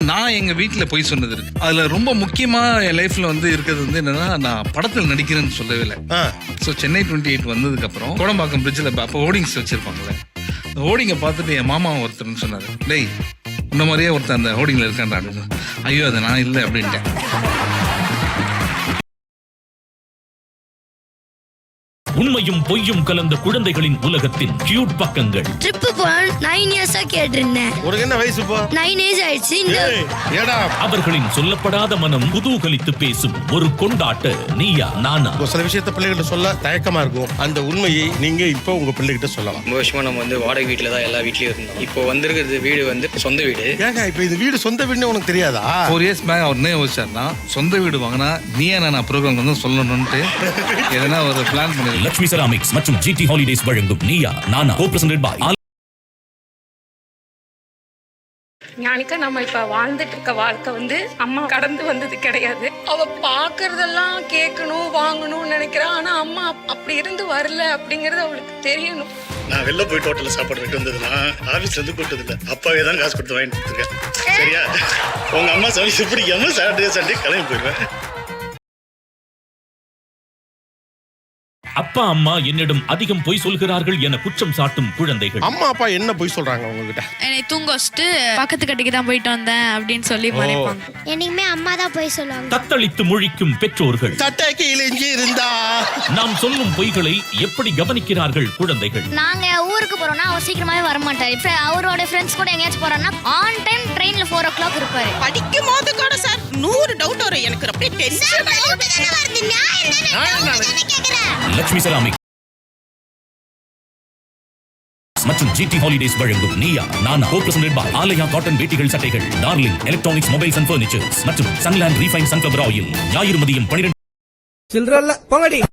நான் எங்க வீட்டுல போய் சொன்னது இருக்கு. அதுல ரொம்ப முக்கியமா என் லைஃப்ல வந்து இருக்கிறது வந்து என்னன்னா, நான் படத்தில் நடிக்கிறேன்னு சொல்லவே இல்லை. ஸோ சென்னை 28 வந்ததுக்கு அப்புறம் கோடம்பாக்கம் பிரிட்ஜில் அப்போ ஹோர்டிங்ஸ் வச்சிருப்பாங்களே, அந்த ஹோர்டிங்கை பார்த்துட்டு என் மாமா ஒருத்தர்னு சொன்னாரு, டேய் இந்த மாதிரியே ஒருத்தர் அந்த ஹோர்டிங்ல இருக்கான்டா. ஐயோ அது நான் இல்லை அப்படின்ட்டேன். உண்மையும் பொய்யும் கலந்த குழந்தைகளின் உலகத்தின் கியூட் பக்கங்கள். ட்ரிப் போன 9 இயர்ஸா கேட்டிருந்தேன். உனக்கு என்ன வயசு இப்போ? 9 ஏஜ் ஆயிடுச்சு. ஏடா அவர்களின் சொல்லப்படாத மனம் குதூகலித்து பேசும் ஒரு கொண்டாட்ட நீயா நானா. சில விஷயத்த பிள்ளைகிட்ட சொல்ல தயக்கமா இருக்கும். அந்த உண்மையை நீங்க இப்போ உங்க பிள்ளைகிட்ட சொல்லலாம். ரொம்ப வருஷமா நம்ம வந்து வாடகை வீட்டுல தான் எல்லா வீட்லயும் இருந்தோம். இப்போ வந்திருக்கிறது வீடு வந்து சொந்த வீடு. ஏங்க இப்போ இது வீடு சொந்த வீடுன்னு உனக்கு தெரியாதா? 4 years பேக் அவர் என்ன யோசிச்சார்னா, சொந்த வீடு வாங்கினா நீயா நான் ப்ரோக்ராம் வந்து சொல்லணும்ட்டு எதனா ஒரு பிளான் பண்ணி லட்சுமி செராமிக்ஸ் மற்றும் GT ஹாலிடேஸ் வழங்கும் நீயா நானா co-presented by ஞானிக்கா. நம்ம இப்ப வாழ்ந்துட்டு இருக்க வாழ்க்கை வந்து அம்மா கடந்து வந்தது கிடையாது. அவ பாக்குறதெல்லாம் கேட்கணும் வாங்கணும்னு நினைக்கிறா. ஆனா அம்மா அப்படி இருந்து வரல அப்படிங்கறது அவளுக்கு தெரியணும். நான் வெளில போயிட்டு ஹோட்டல்ல சாப்பாடு விட்டு வந்ததுன்னா ஆபீஸ்ல இருந்து கூட்டது இல்லை, அப்பாவே தான் காசு கொடுத்து வாங்கிட்டு இருக்கேன். சரியா? உங்க அம்மா சமைச்சு பிடிக்காம சாட்டர்டே சண்டே கிளம்பி போயிடுவேன். அப்பா அம்மா என்னிடம் அதிகம் பொய் சொல்கிறார்கள் என குற்றம் சாட்டும் குழந்தைகள். அம்மா அப்பா என்ன பொய் சொல்றாங்க உங்ககிட்ட? என்னை தூங்க வச்சுட்டு பக்கத்து கட்டிக்கு தான் போயிட்டு வந்தேன் அப்படின்னு சொல்லி மறைப்பாங்க. என்னைக்குமே அம்மா தான் போய் சொல்லுவாங்க. தத்தளித்து முழிக்கும் பெற்றோர்கள். சட்டை கிழிஞ்சி இருந்தா நாம் சொல்லும் பொய்களை எப்படி கவனிக்கிறார்கள் குழந்தைகள்? நாங்க ஊருக்கு போறோம்னா அவர் சீக்கிரமாவே வர மாட்டாரு. அவரோட ஃப்ரெண்ட்ஸ் கூட எங்கேயாச்சும் போறோம்னா ஆன் டைம் ட்ரெயின்ல 4 o'clock இருப்பாரு. படிக்கும் போது கூட சார் 100 டவுட் வரும் எனக்கு. அப்படியே டென்ஷன் லட்சுமி செராமிக்ஸ் மற்றும் GT ஹாலிடேஸ் வழங்கும் Neeya Naana co-presented by Aalaya cotton வேட்டிகள் சட்டைகள், darling electronics mobiles and furniture மற்றும் சன்லேண்ட் ரீஃபைன் சன்ஃப்ளவர் ஆயில். ஞாயிறு மதியம் 12. சில்றல்ல போங்கடி.